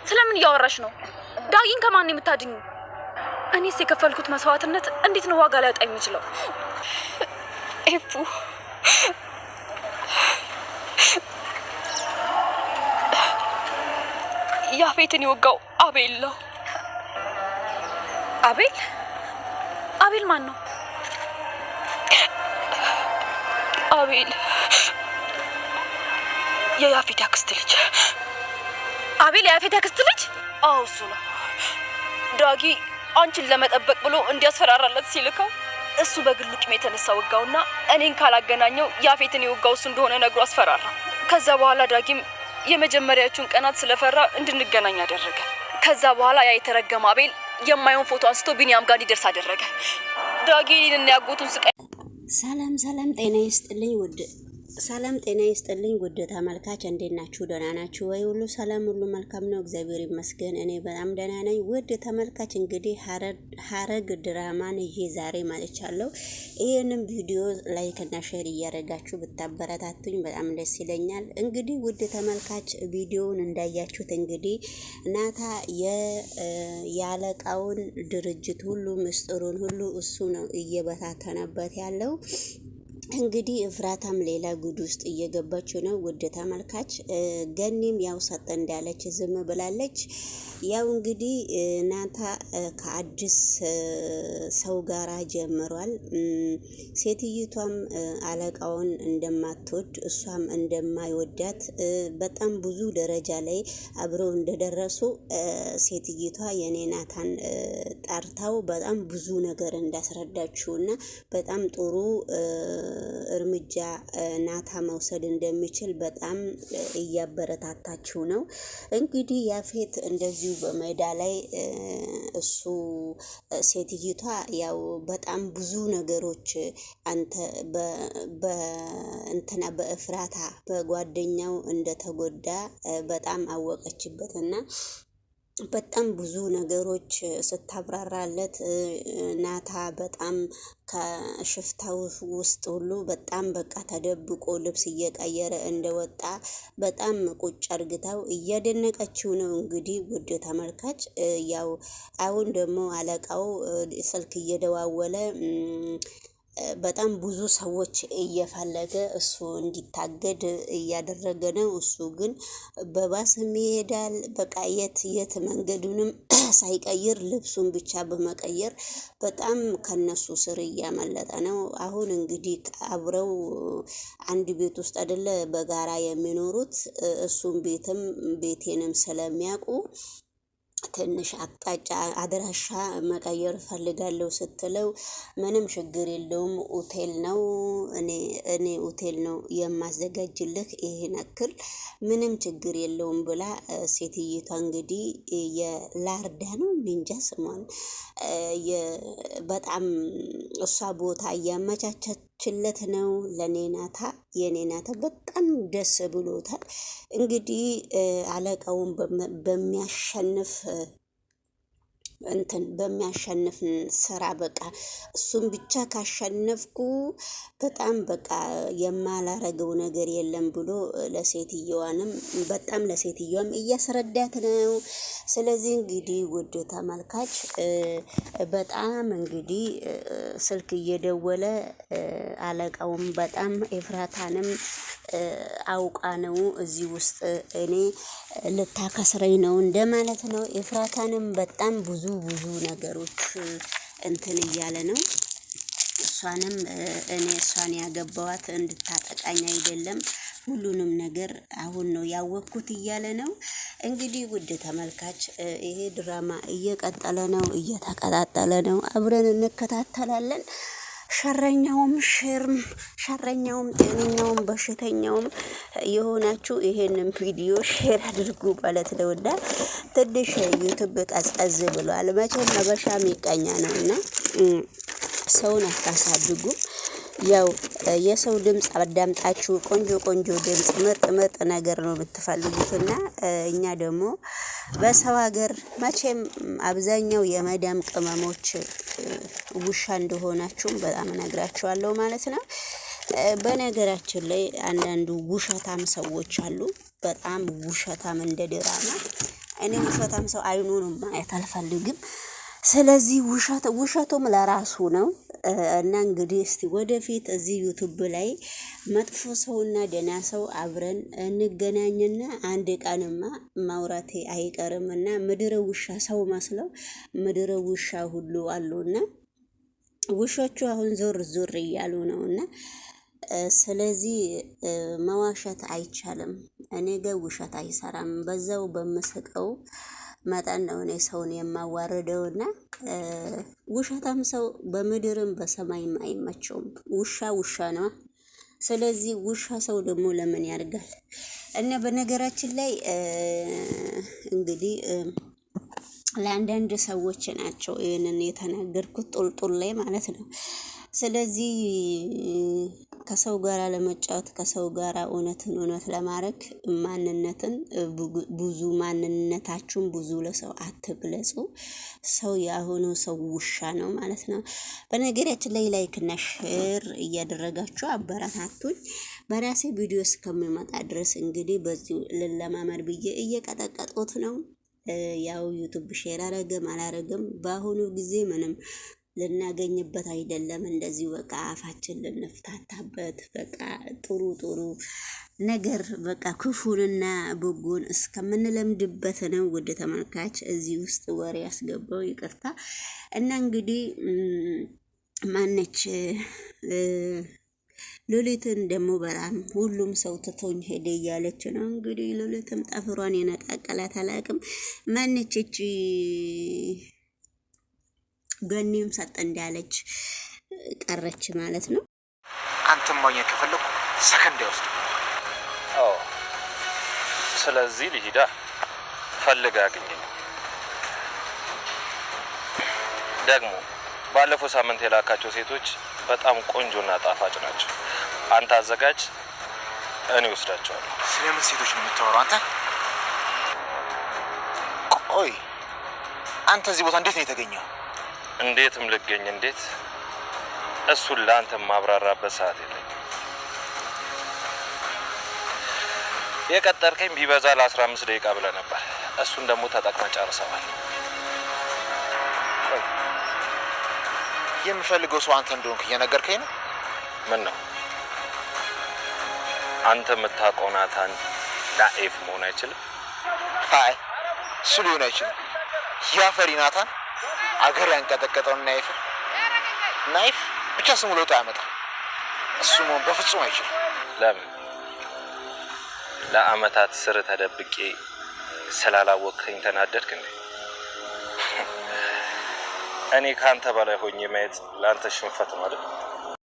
ስለምን እያወራሽ ነው? ዳጊን ከማን ነው የምታድኝ? እኔስ የከፈልኩት መስዋዕትነት እንዴት ነው ዋጋ ሊያጣ የሚችለው? ኤፉ ያፌትን የወጋው አቤል ነው። አቤል? አቤል ማን ነው? አቤል የያፌት ያክስት ልጅ። አቤል የያፌት ያክስት ልጅ? አዎ እሱ ነው። ዳጊ አንቺን ለመጠበቅ ብሎ እንዲያስፈራራለት ሲልከው እሱ በግሉ ቂም የተነሳ ወጋውና እኔን ካላገናኘው ያፌትን የወጋው እሱ እንደሆነ ነግሮ አስፈራራ። ከዛ በኋላ ዳጊም የመጀመሪያዎቹን ቀናት ስለፈራ እንድንገናኝ አደረገ። ከዛ በኋላ ያ የተረገመ አቤል የማይሆን ፎቶ አንስቶ ቢኒያም ጋር እንዲደርስ አደረገ። ዳጊ እኔን ያጎቱን ስቃይ። ሰላም ጤና ይስጥልኝ ውድ ተመልካች፣ እንዴት ናችሁ? ደህና ናችሁ ወይ? ሁሉ ሰላም፣ ሁሉ መልካም ነው፣ እግዚአብሔር ይመስገን። እኔ በጣም ደህና ነኝ። ውድ ተመልካች እንግዲህ ሐረግ ድራማን ይዤ ዛሬ መጥቻለሁ። ይሄንን ቪዲዮ ላይክ እና ሼር እያደረጋችሁ ብታበረታቱኝ በጣም ደስ ይለኛል። እንግዲህ ውድ ተመልካች ቪዲዮውን እንዳያችሁት እንግዲህ ናታ ያለቃውን ድርጅት ሁሉ ምስጢሩን ሁሉ እሱ ነው እየበታተነበት ያለው። እንግዲህ እፍራታም ሌላ ጉድ ውስጥ እየገባች ነው። ውድ ተመልካች ገኒም ያው ሰጠ እንዳለች ዝም ብላለች። ያው እንግዲህ ናታ ከአዲስ ሰው ጋራ ጀምሯል። ሴትይቷም አለቃውን እንደማትወድ እሷም እንደማይወዳት በጣም ብዙ ደረጃ ላይ አብረው እንደደረሱ ሴትይቷ የኔ ናታን ጠርታው በጣም ብዙ ነገር እንዳስረዳችውና በጣም ጥሩ እርምጃ ናታ መውሰድ እንደሚችል በጣም እያበረታታችው ነው። እንግዲህ ያፌት እንደዚሁ በሜዳ ላይ እሱ ሴትይቷ ያው በጣም ብዙ ነገሮች አንተ በእንትና በእፍራታ በጓደኛው እንደተጎዳ በጣም አወቀችበትና በጣም ብዙ ነገሮች ስታብራራለት ናታ በጣም ከሽፍታው ውስጥ ሁሉ በጣም በቃ ተደብቆ ልብስ እየቀየረ እንደወጣ በጣም ቁጭ አርግታው እያደነቀችው ነው። እንግዲህ ውድ ተመልካች ያው አሁን ደግሞ አለቃው ስልክ እየደዋወለ በጣም ብዙ ሰዎች እየፈለገ እሱ እንዲታገድ እያደረገ ነው። እሱ ግን በባስም ይሄዳል። በቃ የት መንገዱንም ሳይቀይር ልብሱን ብቻ በመቀየር በጣም ከነሱ ስር እያመለጠ ነው። አሁን እንግዲህ አብረው አንድ ቤት ውስጥ አይደለ በጋራ የሚኖሩት። እሱም ቤቴንም ስለሚያውቁ ትንሽ አቅጣጫ አድራሻ መቀየር ፈልጋለሁ ስትለው ምንም ችግር የለውም ሆቴል ነው እኔ ሆቴል ነው የማዘጋጅልህ ይሄን አክል ምንም ችግር የለውም ብላ ሴትይቷ እንግዲህ የላርዳ ነው እንጃ ስሟን በጣም እሷ ቦታ እያመቻቸችለት ነው ለኔናታ። የኔናታ በጣም ደስ ብሎታል። እንግዲህ አለቃውን በሚያሸንፍ ስራ በቃ እሱም ብቻ ካሸነፍኩ በጣም በቃ የማላረገው ነገር የለም ብሎ ለሴትየዋም እያስረዳት ነው። ስለዚህ እንግዲህ ውድ ተመልካች በጣም እንግዲህ ስልክ እየደወለ አለቃውም በጣም ኤፍራታንም አውቃ ነው እዚህ ውስጥ እኔ ልታከስረኝ ነው እንደማለት ነው። ኤፍራታንም በጣም ብዙ ነገሮች እንትን እያለ ነው። እሷን ያገባዋት እንድታጠቃኝ አይደለም ሁሉንም ነገር አሁን ነው ያወቅኩት እያለ ነው። እንግዲህ ውድ ተመልካች ይሄ ድራማ እየቀጠለ ነው፣ እየተቀጣጠለ ነው። አብረን እንከታተላለን። ሸረኛውም ጤነኛውም በሽተኛውም የሆናችሁ ይሄንን ቪዲዮ ሼር አድርጉ ማለት ነውና ትንሽ ዩቲዩብ ቀዝቀዝ ብሏል። መቼም ሀበሻ ሚቀኛ ነውና ሰውን አታሳድጉ። ያው የሰው ድምጽ አዳምጣችሁ ቆንጆ ድምጽ ምርጥ ነገር ነው የምትፈልጉትና እኛ ደግሞ በሰው ሀገር መቼም አብዛኛው የመዳም ቅመሞች ውሻ እንደሆናችሁም በጣም እነግራችኋለሁ ማለት ነው። በነገራችን ላይ አንዳንዱ ውሸታም ሰዎች አሉ። በጣም ውሸታም እንደ ድራማ እኔ ውሸታም ሰው አይኑንም ማየት አልፈልግም። ስለዚህ ውሸቱም ለራሱ ነው እና እንግዲህ እስቲ ወደፊት እዚህ ዩቱብ ላይ መጥፎ ሰውና ደህና ሰው አብረን እንገናኝና አንድ ቀንማ ማውራቴ አይቀርምና ምድረ ውሻ ሰው መስለው ምድረ ውሻ ሁሉ አሉና ውሾቹ አሁን ዞር እያሉ ነውና ስለዚህ መዋሸት አይቻልም። እኔ ጋር ውሸት አይሰራም። በዛው በምስቀው መጠን ነው እኔ ሰውን የማዋርደውና ውሸታም ሰው በምድርም በሰማይም አይመቸውም። ውሻ ነው። ስለዚህ ውሻ ሰው ደግሞ ለምን ያርጋል? እና በነገራችን ላይ እንግዲህ ለአንዳንድ ሰዎች ናቸው ይሄንን የተናገርኩት ጡልጡል ላይ ማለት ነው። ስለዚህ ከሰው ጋር ለመጫወት ከሰው ጋር እውነት ለማድረግ ማንነታችሁን ብዙ ለሰው አትግለጹ። ሰው ያሆነው ሰው ውሻ ነው ማለት ነው። በነገራችን ላይ ላይክ እና ሼር እያደረጋችሁ አበረታቱኝ። በራሴ ቪዲዮ እስከሚመጣ ድረስ እንግዲህ በዚህ ልለማመድ ብዬ እየቀጠቀጥኩት ነው። ያው ዩቲዩብ ሼር አላረገም በአሁኑ ጊዜ ምንም ልናገኝበት አይደለም። እንደዚህ በቃ አፋችን ልንፍታታበት በቃ ጥሩ ነገር በቃ ክፉንና በጎን እስከምንለምድበት ነው። ወደ ተመልካች እዚህ ውስጥ ወሬ ያስገባው ይቅርታ። እና እንግዲህ ማነች ሉሊትን ደግሞ በጣም ሁሉም ሰው ትቶኝ ሄደ እያለች ነው። እንግዲህ ሉሊትም ጠፍሯን የነቃቀላት አላቅም። ማነች እቺ ገኒም ሰጥ እንዳለች ቀረች ማለት ነው። አንተም ማግኘት ከፈለኩ ሰከንድ ያውስድ። ስለዚህ ልሂዳ ፈልጋ አግኘኝ። ደግሞ ባለፈው ሳምንት የላካቸው ሴቶች በጣም ቆንጆና ጣፋጭ ናቸው። አንተ አዘጋጅ፣ እኔ ወስዳቸዋለሁ። ስለምን ሴቶች ነው የምታወራው አንተ? ቆይ አንተ እዚህ ቦታ እንዴት ነው የተገኘው? እንዴትም ልገኝ እንዴት? እሱን ለአንተ ማብራራበት ሰዓት የለኝም። የቀጠርከኝ ቢበዛ ለ15 ደቂቃ ብለህ ነበር። እሱን ደግሞ ተጠቅመህ ጨርሰዋል። የምፈልገው ሰው አንተ እንደሆንክ እየነገርከኝ ነው። ምን ነው አንተ የምታውቀው ናታን ናኤፍ መሆን አይችልም? አይ እሱ ሊሆን አይችልም። ያፈሪ ናታን አገር ያንቀጠቀጠውን ናይፍ ብቻ ስሙ ለውጥ ያመጣ። እሱ መሆን በፍጹም አይችልም። ለምን? ለአመታት ስር ተደብቄ ስላላወቅኸኝ ተናደድክ እንዴ? እኔ ካንተ በላይ ሆኜ ማየት ለአንተ ሽንፈት ነው አይደል?